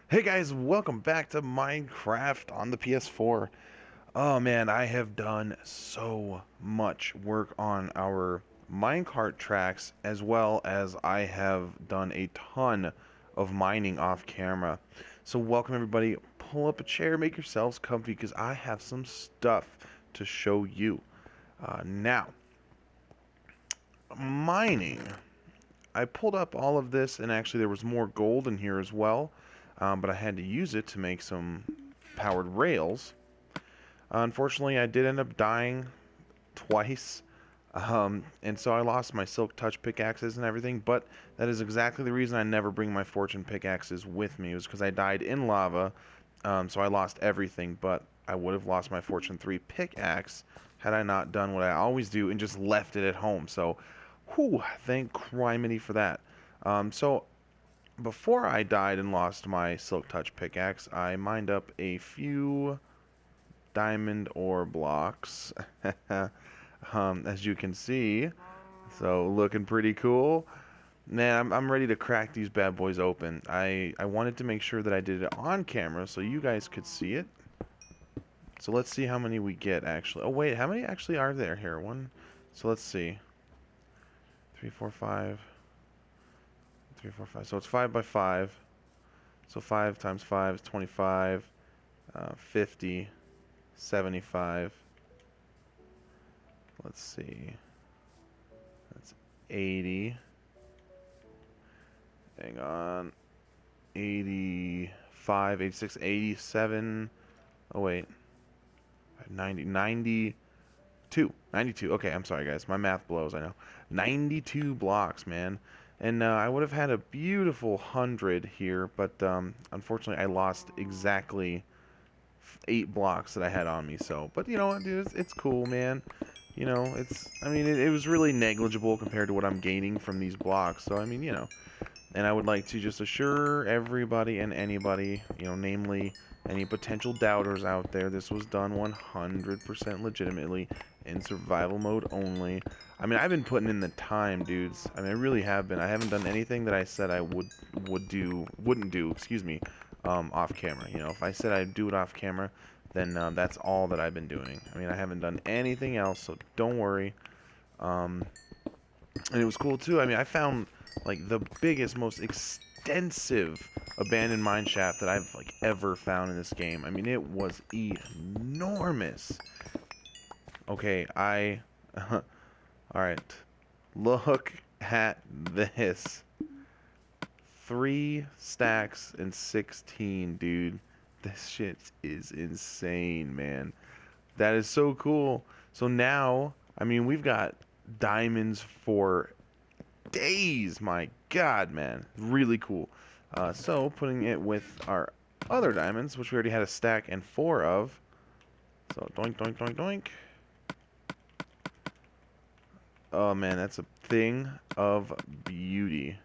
Hey guys, welcome back to Minecraft on the PS4. Oh man, I have done so much work on our minecart tracks as well as I have done a ton of mining off camera. So welcome everybody, pull up a chair, make yourselves comfy because I have some stuff to show you. Now, mining. I pulled up all of this and actually there was more gold in here as well. But I had to use it to make some powered rails. Unfortunately, I did end up dying twice, and so I lost my silk touch pickaxes and everything, but that is exactly the reason I never bring my fortune pickaxes with me. It was because I died in lava, so I lost everything, but I would have lost my fortune 3 pickaxe had I not done what I always do and just left it at home. So, whew, thank criminy for that. So before I died and lost my Silk Touch pickaxe, I mined up a few diamond ore blocks, as you can see. So looking pretty cool. Man, I'm ready to crack these bad boys open. I wanted to make sure that I did it on camera so you guys could see it. So let's see how many we get actually. Oh wait, how many actually are there here? One. So let's see. 3, 4, 5. 3, 4, 5. So it's 5 by 5. So 5 times 5 is 25. 50, 75. Let's see. That's 80. Hang on. 85, 86, 87. Oh, wait. 90, 92. 92. Okay, I'm sorry, guys. My math blows, I know. 92 blocks, man. And I would have had a beautiful 100 here, but unfortunately I lost exactly 8 blocks that I had on me. So, but you know what, dude, it's cool, man. You know, I mean, it was really negligible compared to what I'm gaining from these blocks. So, I mean, you know, and I would like to just assure everybody and anybody, you know, namely any potential doubters out there, this was done 100% legitimately in survival mode only. I mean, I've been putting in the time, dudes. I mean, I really have been. I haven't done anything that I said I wouldn't do, excuse me, off camera. You know, if I said I'd do it off camera, then that's all that I've been doing. I mean, I haven't done anything else, so don't worry. Um, and it was cool too. I mean, I found like the biggest, most extensive abandoned mine shaft that I've like ever found in this game. I mean, it was enormous. Okay, all right. Look at this. 3 stacks and 16, dude. This shit is insane, man. That is so cool. So now, I mean, we've got diamonds for days. My God, man. Really cool. So putting it with our other diamonds, which we already had a stack and 4 of. So doink, doink, doink, doink. Oh, man, that's a thing of beauty.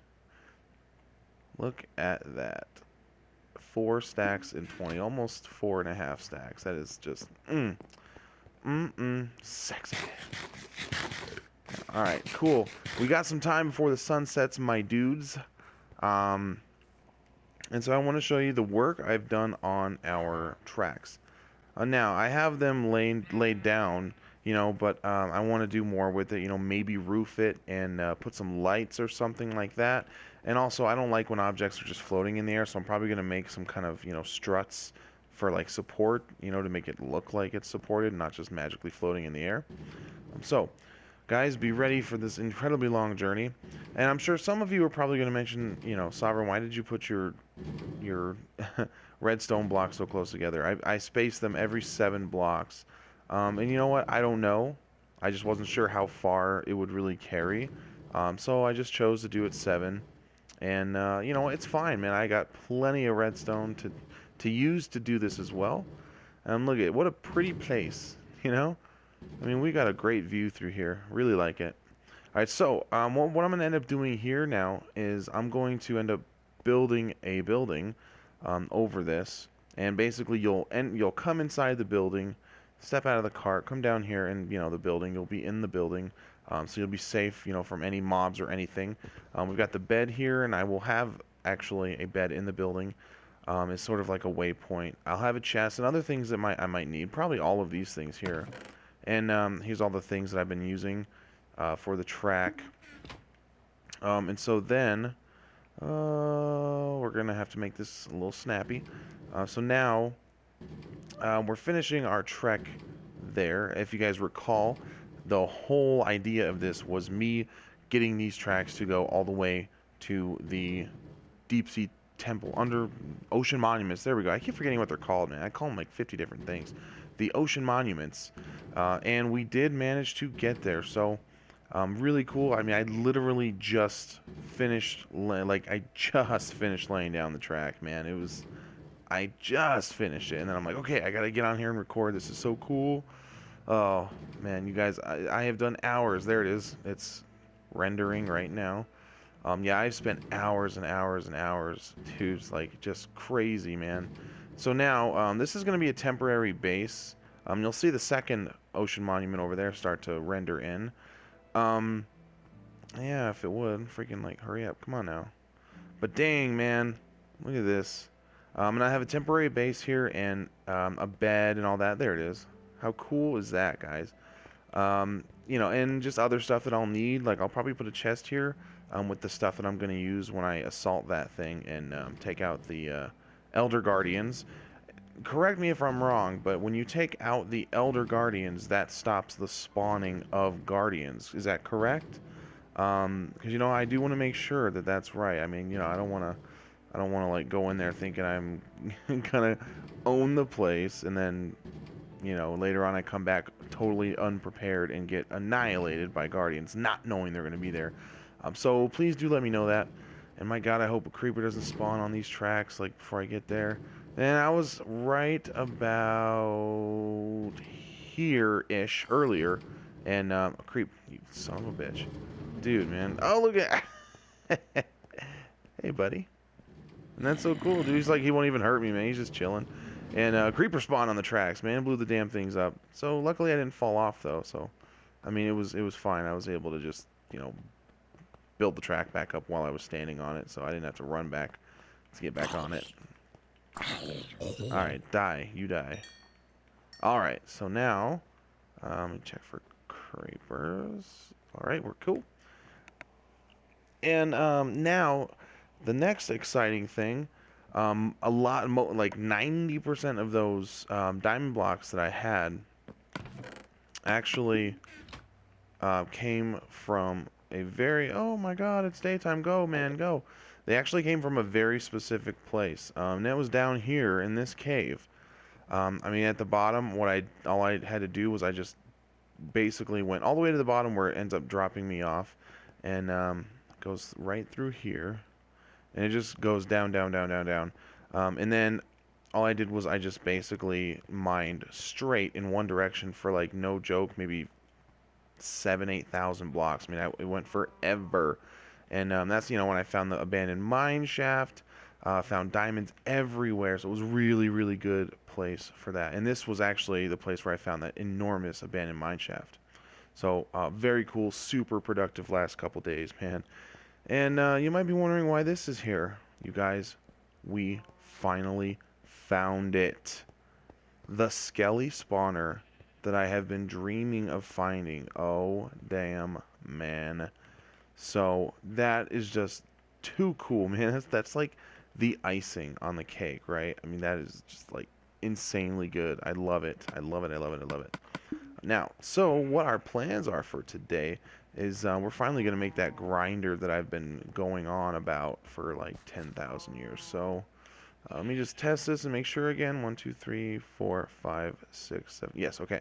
Look at that. 4 stacks and 20. Almost 4.5 stacks. That is just, sexy. Alright, cool. We got some time before the sun sets, my dudes. And so I want to show you the work I've done on our tracks. Now, I have them laid down, you know, but I want to do more with it, you know, maybe roof it and put some lights or something like that. And also, I don't like when objects are just floating in the air, so I'm probably going to make some kind of, you know, struts for, like, support, you know, to make it look like it's supported, not just magically floating in the air. So, guys, be ready for this incredibly long journey. And I'm sure some of you are probably going to mention, you know, Sovereign, why did you put your redstone blocks so close together? I spaced them every 7 blocks. And you know what? I don't know. I just wasn't sure how far it would really carry. So I just chose to do it 7. And, you know, it's fine, man. I got plenty of redstone to use to do this as well. And look at it. What a pretty place, you know? I mean, we got a great view through here. Really like it. All right, so what I'm going to end up doing here now is I'm going to end up building a building over this, and basically you'll come inside the building, step out of the cart, come down here, and you know the building. You'll be in the building, so you'll be safe, you know, from any mobs or anything. We've got the bed here, and I will have actually a bed in the building. is sort of like a waypoint. I'll have a chest and other things that I might need. Probably all of these things here. And here's all the things that I've been using for the track. And so then we're gonna have to make this a little snappy. So now we're finishing our trek there. If you guys recall, the whole idea of this was me getting these tracks to go all the way to the deep sea temple under ocean monuments. There we go. I keep forgetting what they're called, man. I call them like 50 different things. The ocean monuments, and we did manage to get there. So really cool. I mean, I literally just finished, I just finished laying down the track, man. I just finished it, and then I'm like, okay, I gotta get on here and record. This is so cool. Oh man, you guys, I have done hours. There it is. It's rendering right now. Yeah, I've spent hours and hours and hours, dude. It's like just crazy, man. So now, this is going to be a temporary base. You'll see the second ocean monument over there start to render in. Yeah, if it would, freaking like, hurry up, come on now. But dang, man, look at this. And I have a temporary base here and a bed and all that. There it is. How cool is that, guys? You know, and just other stuff that I'll need. Like, I'll probably put a chest here with the stuff that I'm going to use when I assault that thing and take out the Elder Guardians. Correct me if I'm wrong, but when you take out the Elder Guardians, that stops the spawning of Guardians. Is that correct? Because, you know, I do want to make sure that that's right. I mean, you know, I don't want to like go in there thinking I'm gonna own the place and then, you know, later on I come back totally unprepared and get annihilated by Guardians, not knowing they're gonna be there. So please do let me know that. And my God, I hope a creeper doesn't spawn on these tracks like before I get there. And I was right about here-ish earlier, and a creep, you son of a bitch, dude, man. Oh, look at, hey, buddy. And that's so cool, dude. He's like, he won't even hurt me, man. He's just chilling. And creeper spawned on the tracks, man. Blew the damn things up. So luckily I didn't fall off though. So, I mean, it was fine. I was able to just, you know, build the track back up while I was standing on it, so I didn't have to run back to get back on it. All right, die. You die. All right. So now, let me check for creepers. All right, we're cool. And now, the next exciting thing. A lot, like 90% of those diamond blocks that I had actually came from a very, oh my God, it's daytime, go man, go. They actually came from a very specific place, and that was down here in this cave. I mean, at the bottom, all I had to do was I just basically went all the way to the bottom where it ends up dropping me off, and goes right through here. And it just goes down, down, down, down, down. And then all I did was I just basically mined straight in one direction for, like, no joke, maybe 8,000 blocks. I mean, it went forever. And that's, you know, when I found the abandoned mine shaft. Found diamonds everywhere. So it was really, really good place for that. And this was actually the place where I found that enormous abandoned mine shaft. So very cool, super productive last couple days, man. And you might be wondering why this is here. You guys, we finally found it. The Skelly spawner that I have been dreaming of finding. Oh, damn, man. So, that is just too cool, man. That's like the icing on the cake, right? I mean, that is just, like, insanely good. I love it. I love it. I love it. I love it. Now, so what our plans are for today is we're finally going to make that grinder that I've been going on about for like 10,000 years. So let me just test this and make sure again. 1, 2, 3, 4, 5, 6, 7. Yes, okay.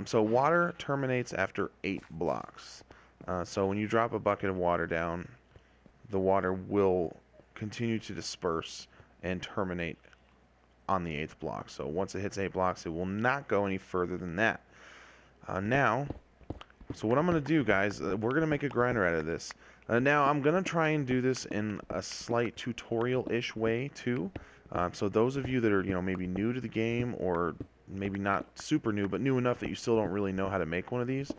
So water terminates after 8 blocks. So when you drop a bucket of water down, the water will continue to disperse and terminate on the 8th block. So once it hits 8 blocks, it will not go any further than that. Now, so what I'm going to do, guys, we're going to make a grinder out of this. Now, I'm going to try and do this in a slight tutorial-ish way, too. So those of you that are, you know, maybe new to the game or maybe not super new, but new enough that you still don't really know how to make one of these,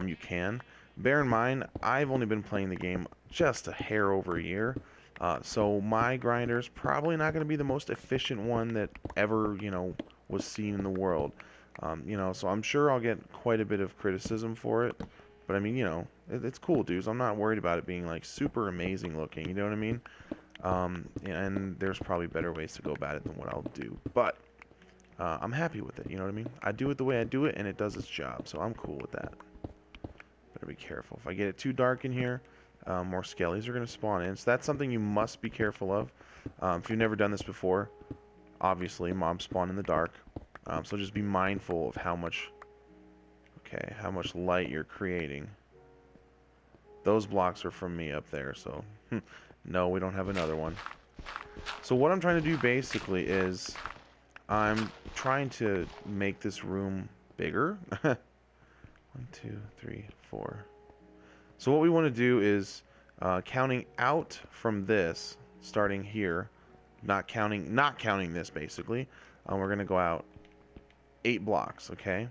you can. Bear in mind, I've only been playing the game just a hair over a year. So my grinder is probably not going to be the most efficient one that ever, was seen in the world. So I'm sure I'll get quite a bit of criticism for it. But I mean, it's cool, dudes. I'm not worried about it being like super amazing looking. You know what I mean? And there's probably better ways to go about it than what I'll do. But I'm happy with it. You know what I mean? I do it the way I do it, and it does its job. So I'm cool with that. Better be careful. If I get it too dark in here, more skellies are going to spawn in. So that's something you must be careful of. If you've never done this before, obviously mobs spawn in the dark. So just be mindful of how much light you're creating. Those blocks are from me up there, so no, we don't have another one. So what I'm trying to do basically is I'm trying to make this room bigger. 1, 2, 3, 4. So what we want to do is counting out from this, starting here, not counting this basically. We're going to go out 8 blocks, okay,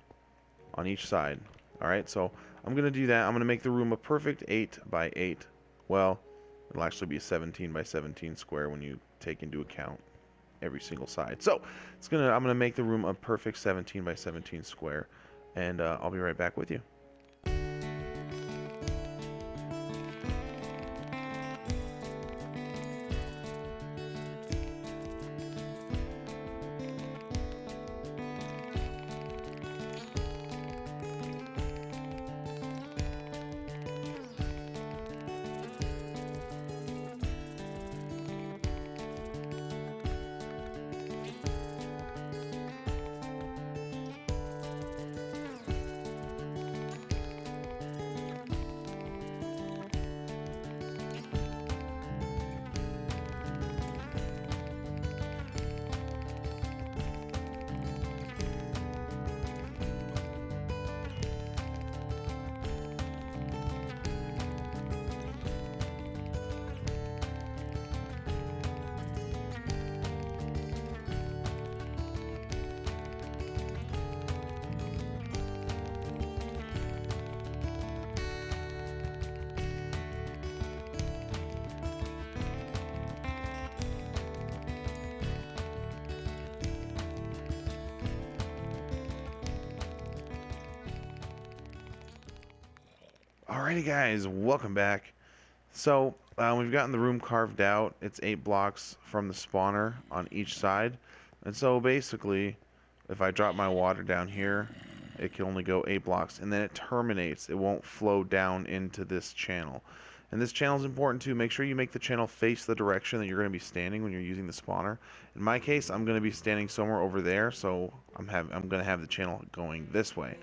on each side. All right, so I'm going to do that. I'm going to make the room a perfect 8 by 8. Well, it'll actually be a 17 by 17 square when you take into account every single side. So I'm going to make the room a perfect 17 by 17 square, and I'll be right back with you. Alrighty guys, welcome back. So we've gotten the room carved out. It's 8 blocks from the spawner on each side. And so basically, if I drop my water down here, it can only go 8 blocks, and then it terminates. It won't flow down into this channel. And this channel is important too. Make sure you make the channel face the direction that you're going to be standing when you're using the spawner. In my case, I'm going to be standing somewhere over there, so I'm going to have the channel going this way.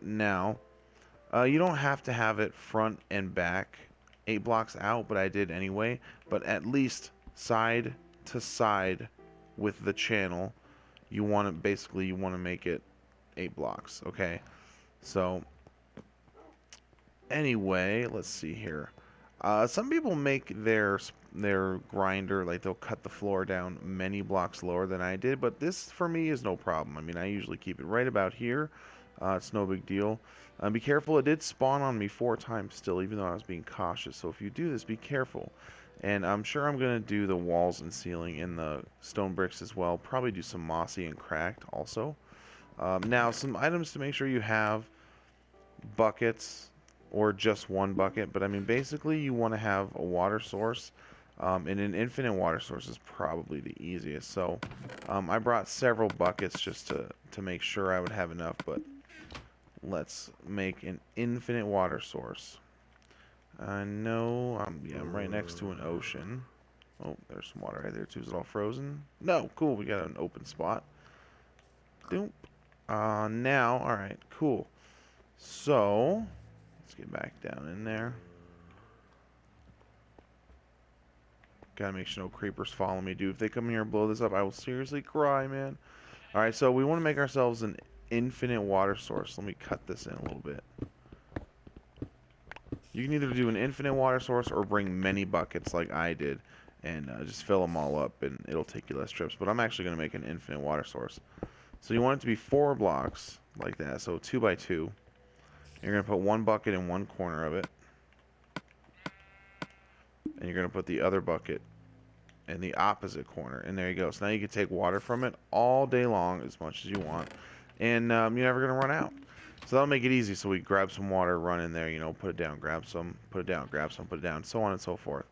Now, you don't have to have it front and back 8 blocks out, but I did anyway. But at least side to side with the channel, you want to make it 8 blocks, okay? So anyway, let's see here. Some people make their grinder, like they'll cut the floor down many blocks lower than I did, but this for me is no problem. I mean, I usually keep it right about here. It's no big deal. Be careful, it did spawn on me 4 times still, even though I was being cautious. So if you do this, be careful. And I'm sure I'm going to do the walls and ceiling in the stone bricks as well. Probably do some mossy and cracked also. Now, some items to make sure you have: buckets, or just one bucket. But I mean, basically you want to have a water source. And an infinite water source is probably the easiest. So I brought several buckets just to make sure I would have enough. But let's make an infinite water source. I know I'm right next to an ocean. Oh, there's some water right there too. Is it all frozen? No, cool. We got an open spot. Doop. Now, all right, cool. So let's get back down in there. Gotta make sure no creepers follow me, dude. If they come here and blow this up, I will seriously cry, man. Alright, so we want to make ourselves an infinite water source. Let me cut this in a little bit. You can either do an infinite water source or bring many buckets like I did and just fill them all up, and it'll take you less trips. But I'm actually going to make an infinite water source. So you want it to be 4 blocks like that, so 2 by 2. You're going to put 1 bucket in one corner of it. and you're going to put the other bucket in the opposite corner, and there you go. So now you can take water from it all day long as much as you want, and you're never going to run out. So that'll make it easy. So we grab some water, run in there, you know, put it down, grab some, put it down, grab some, put it down, so on and so forth.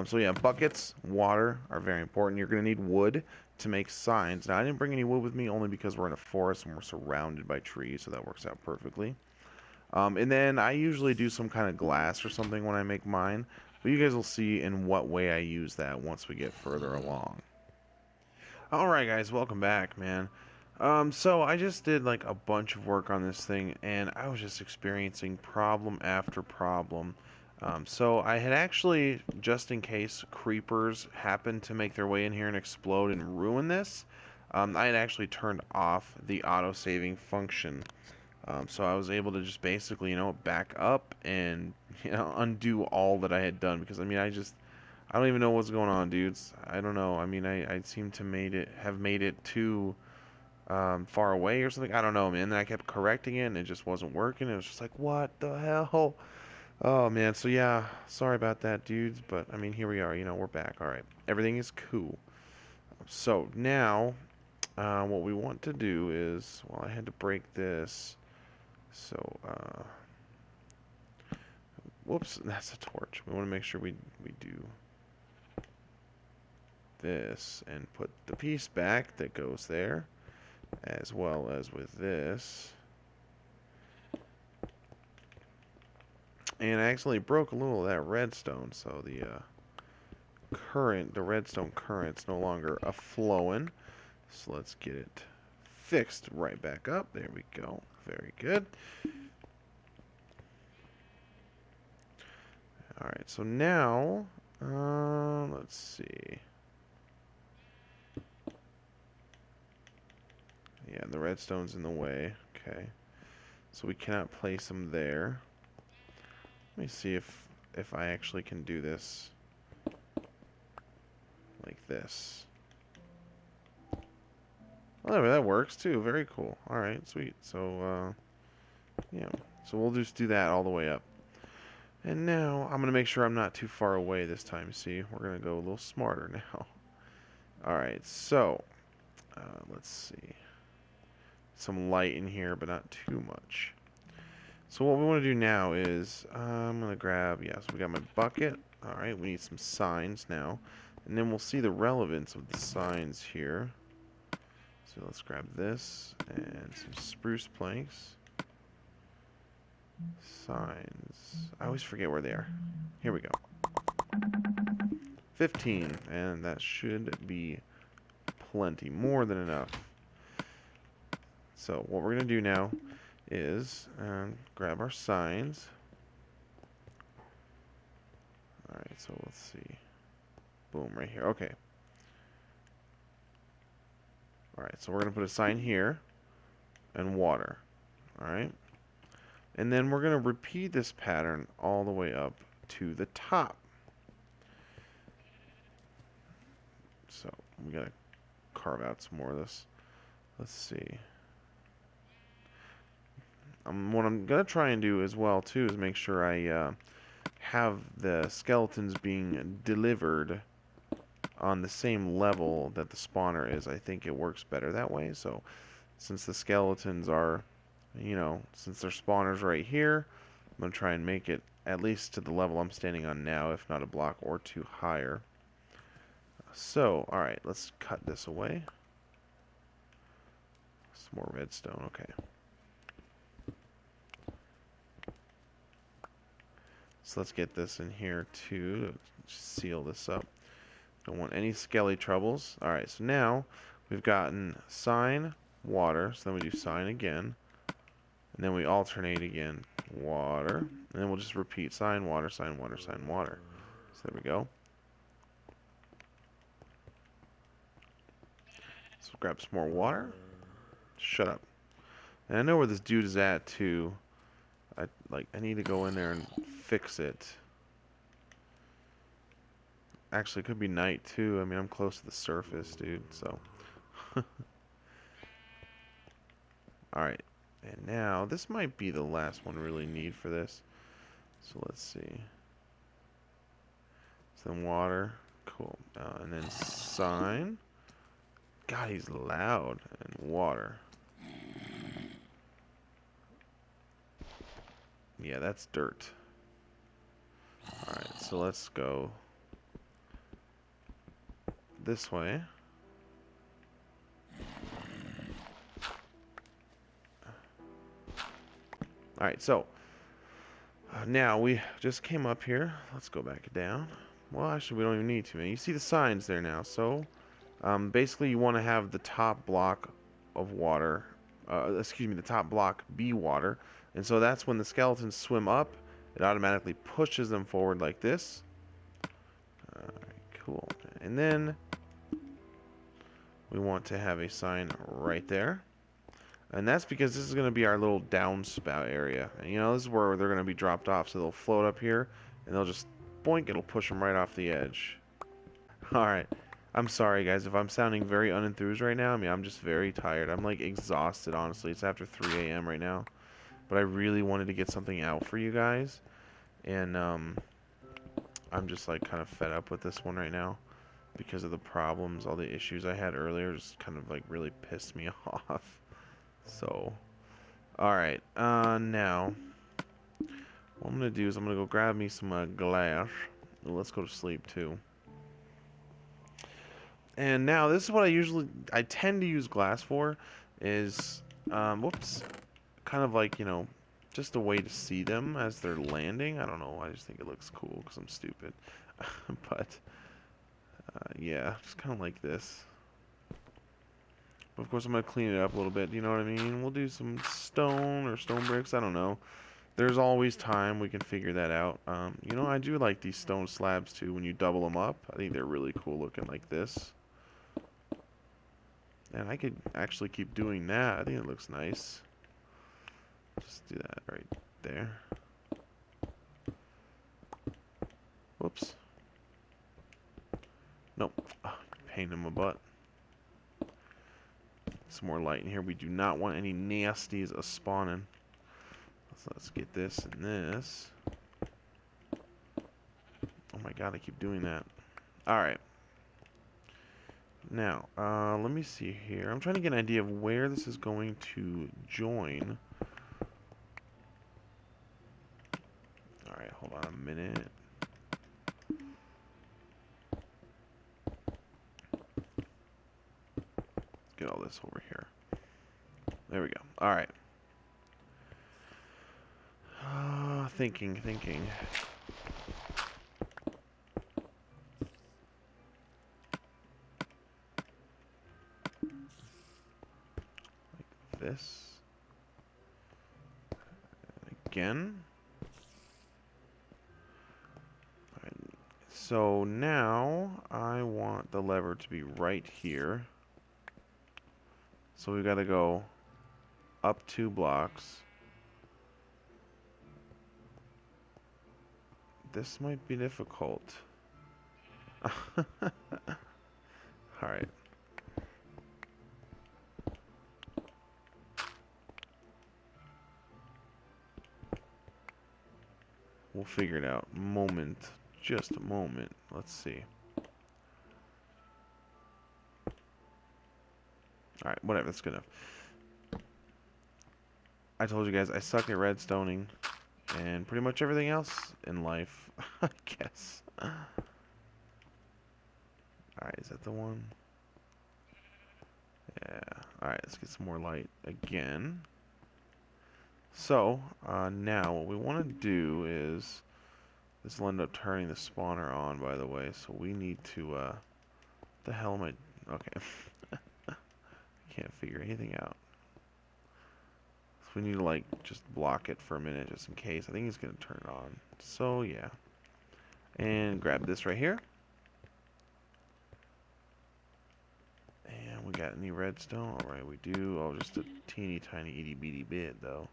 So yeah, buckets, water are very important. You're going to need wood to make signs. Now, I didn't bring any wood with me only because we're in a forest and we're surrounded by trees, so that works out perfectly. And then I usually do some kind of glass or something when I make mine, but you guys will see in what way I use that once we get further along. Alright guys, welcome back, man. So I just did like a bunch of work on this thing, and I was just experiencing problem after problem. So I had actually, just in case creepers happened to make their way in here and explode and ruin this, I had actually turned off the auto-saving function. So I was able to just basically, you know, back up and, you know, undo all that I had done, because I mean, I don't even know what's going on, dudes. I don't know. I mean, I seem to have made it too far away or something. I don't know, man. Then I kept correcting it and it just wasn't working. It was just like, what the hell? Oh man, so yeah, sorry about that, dudes, but I mean, here we are, you know, we're back. All right, everything is cool. So now, what we want to do is, well, I had to break this, so, whoops, that's a torch. We want to make sure we do this and put the piece back that goes there, as well as with this. And I actually broke a little of that redstone, so the redstone current's no longer a-flowing. So let's get it fixed right back up. There we go. Very good. Alright, so now, let's see. Yeah, the redstone's in the way. Okay. So we cannot place them there. Let me see if I actually can do this like this. Oh, that works too. Very cool. Alright, sweet. So, yeah. So we'll just do that all the way up. And now, I'm going to make sure I'm not too far away this time. See, we're going to go a little smarter now. Alright, so, let's see. Some light in here, but not too much. So what we want to do now is, I'm going to grab, yeah, so we got my bucket. Alright, we need some signs now. And then we'll see the relevance of the signs here. So let's grab this and some spruce planks. Signs. I always forget where they are. Here we go. 15, and that should be plenty, more than enough. So what we're going to do now is grab our signs. Alright, so let's see. Boom, right here. Okay. Alright, so we're going to put a sign here and water. Alright. And then we're going to repeat this pattern all the way up to the top. So we got to carve out some more of this. Let's see. What I'm going to try and do as well, too, is make sure I have the skeletons being delivered on the same level that the spawner is. I think it works better that way. So since the skeletons are, you know, since their spawner's right here, I'm going to try and make it at least to the level I'm standing on now, if not a block or two higher. So, alright, let's cut this away. Some more redstone, okay. So let's get this in here too, to seal this up. Don't want any skelly troubles. Alright, so now we've gotten sign, water, so then we do sign again. And then we alternate again, water. And then we'll just repeat sign, water, sign, water, sign, water. So there we go. So grab some more water. Shut up. And I know where this dude is at too. I need to go in there and fix it. Actually, it could be night too. I mean, I'm close to the surface, dude, so. Alright. And now, this might be the last one we really need for this. So let's see. Some water. Cool. And then sign. God, he's loud. And water. Yeah, that's dirt. Alright, so let's go this way. Alright, so now we just came up here. Let's go back down. Well, actually, we don't even need to, man. You see the signs there now. So, basically, you want to have the top block of water, excuse me, the top block be water. And so that's when the skeletons swim up, it automatically pushes them forward like this. Alright, cool. And then we want to have a sign right there. And that's because this is going to be our little downspout area. And, you know, this is where they're going to be dropped off. So they'll float up here, and they'll just, boink, it'll push them right off the edge. Alright. I'm sorry, guys, if I'm sounding very unenthused right now. I mean, I'm just very tired. I'm, like, exhausted, honestly. It's after 3 a.m. right now. But I really wanted to get something out for you guys. And, I'm just, like, kind of fed up with this one right now. Because of the problems, all the issues I had earlier just kind of, like, really pissed me off. So, alright, now, what I'm going to do is I'm going to go grab me some glass. Let's go to sleep, too. And now, this is what I tend to use glass for, is, whoops, kind of like, you know, just a way to see them as they're landing. I don't know, I just think it looks cool because I'm stupid. But, yeah, just kind of like this. Of course, I'm going to clean it up a little bit, you know what I mean? We'll do some stone or stone bricks, I don't know. There's always time, we can figure that out. You know, I do like these stone slabs, too, when you double them up. I think they're really cool looking like this. And I could actually keep doing that. I think it looks nice. Just do that right there. Whoops. Nope. Oh, pain in my butt. Some more light in here. We do not want any nasties spawning. So let's get this and this. Oh my god, I keep doing that. Alright. Now, let me see here. I'm trying to get an idea of where this is going to join. Alright, hold on a minute. Get all this over here. There we go. Alright. Thinking. Like this. Again. Right. So now I want the lever to be right here. So we've got to go up 2 blocks. This might be difficult. Alright. We'll figure it out. Just a moment. Let's see. Alright, whatever, that's good enough. I told you guys, I suck at redstoning. And pretty much everything else in life, I guess. Alright, is that the one? Yeah. Alright, let's get some more light again. So, now what we want to do is... This will end up turning the spawner on, by the way. So we need to, what the hell am I... Okay. Can't figure anything out. So we need to, like, just block it for a minute, just in case. I think he's going to turn it on. So, yeah. And grab this right here. And we got any redstone? Alright, we do. Oh, just a teeny tiny itty bitty bit, though.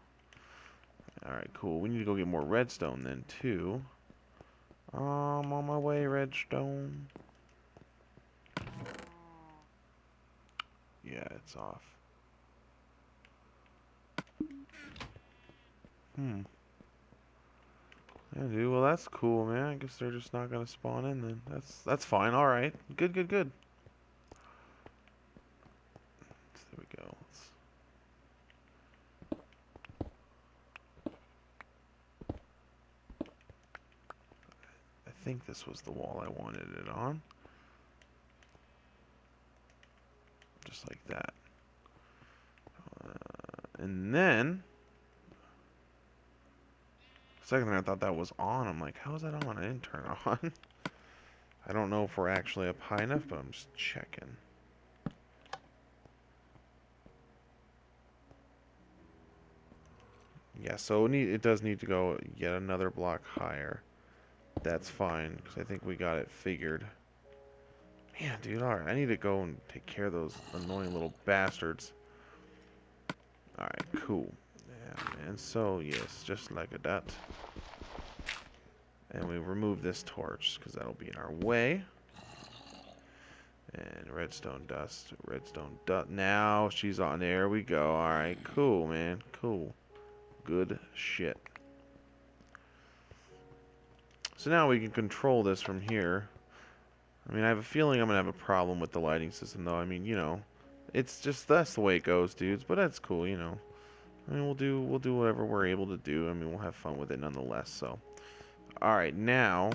Alright, cool. We need to go get more redstone then, too. I'm on my way, redstone. Yeah, it's off. Yeah, dude. Well, that's cool, man. I guess they're just not gonna spawn in then. That's fine. All right. Good, good, good. There we go. I think this was the wall I wanted it on. Just like that. And then, second I thought that was on. I'm like, how is that on? I didn't turn it on. I don't know if we're actually up high enough, but I'm just checking. Yeah, so it does need to go yet another block higher. That's fine, because I think we got it figured. Man, dude, alright, I need to go and take care of those annoying little bastards. Alright, cool. Yeah, man, so, yes, just like that. And we remove this torch, because that'll be in our way. And redstone dust, redstone dust. Now she's on. There we go. Alright, cool, man. Cool. Good shit. So now we can control this from here. I mean, I have a feeling I'm going to have a problem with the lighting system, though. I mean, you know, it's just, that's the way it goes, dudes. But that's cool, you know. I mean, we'll do whatever we're able to do. I mean, we'll have fun with it nonetheless, so. Alright, now...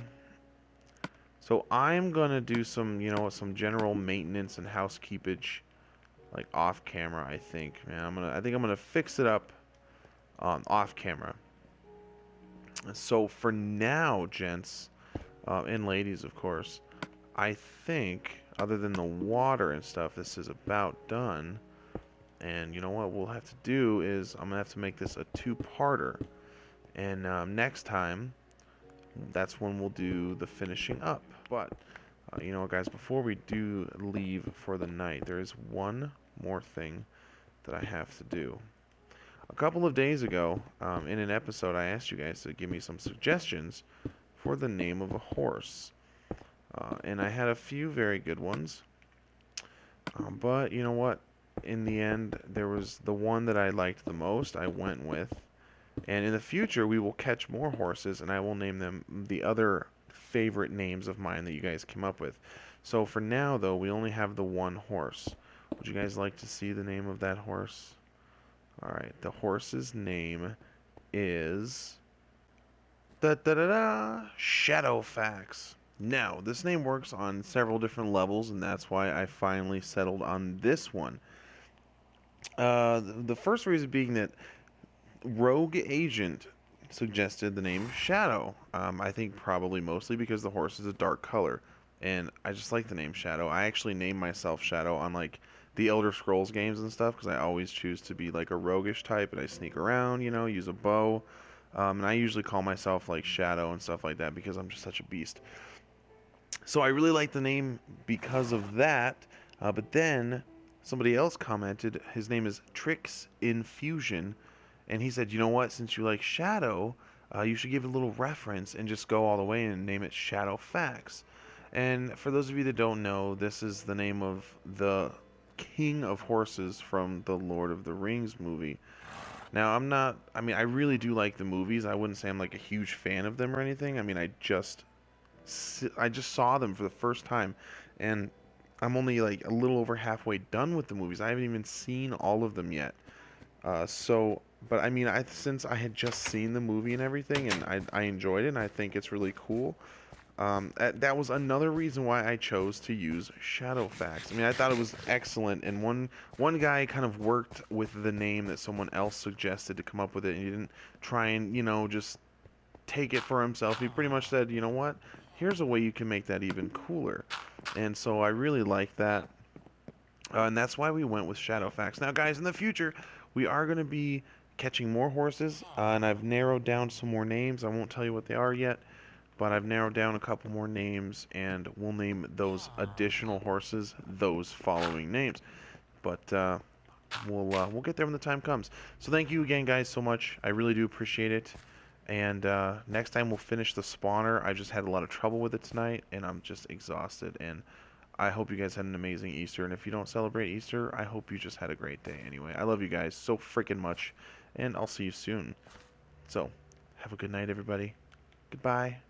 So I'm gonna do some, you know, some general maintenance and housekeepage, like off camera. I think, man, I think I'm gonna fix it up, off camera. So for now, gents, and ladies, of course, I think, other than the water and stuff, this is about done. And you know what we'll have to do is I'm gonna have to make this a two-parter, and next time, that's when we'll do the finishing up. But, you know, guys, before we do leave for the night, there is one more thing that I have to do. A couple of days ago, in an episode, I asked you guys to give me some suggestions for the name of a horse. And I had a few very good ones. But, you know what? In the end, there was the one that I liked the most, I went with. And in the future, we will catch more horses, and I will name them the other favorite names of mine that you guys came up with. So for now, though, we only have the one horse. Would you guys like to see the name of that horse? Alright, the horse's name is... Shadowfax. Now, this name works on several different levels, and that's why I finally settled on this one. The first reason being that Rogue Agent suggested the name Shadow. I think probably mostly because the horse is a dark color, and I just like the name Shadow. I actually named myself Shadow on like the Elder Scrolls games and stuff because I always choose to be like a roguish type, and I sneak around, you know, use a bow, and I usually call myself like Shadow and stuff like that because I'm just such a beast. So I really like the name because of that, but then somebody else commented his name is Trix Infusion. And he said, you know what, since you like Shadow, you should give it a little reference and just go all the way and name it Shadowfax. And for those of you that don't know, this is the name of the king of horses from the Lord of the Rings movie. Now, I mean, I really do like the movies. I wouldn't say I'm like a huge fan of them or anything. I mean, I just saw them for the first time, and I'm only like a little over halfway done with the movies. I haven't even seen all of them yet. But I mean, since I had just seen the movie and everything, and I enjoyed it, and I think it's really cool. That was another reason why I chose to use Shadowfax. I mean, I thought it was excellent, and one guy kind of worked with the name that someone else suggested to come up with it, and he didn't try and, you know, just take it for himself. He pretty much said, you know what, here's a way you can make that even cooler. And so I really like that. And that's why we went with Shadowfax. Now, guys, in the future, we are going to be catching more horses, and I've narrowed down some more names. I won't tell you what they are yet, but I've narrowed down a couple more names, and we'll name those additional horses those following names. But we'll get there when the time comes. So thank you again, guys, so much. I really do appreciate it. And next time we'll finish the spawner. I just had a lot of trouble with it tonight, and I'm just exhausted. And I hope you guys had an amazing Easter. And if you don't celebrate Easter, I hope you just had a great day anyway. I love you guys so freaking much, and I'll see you soon. So, have a good night, everybody. Goodbye.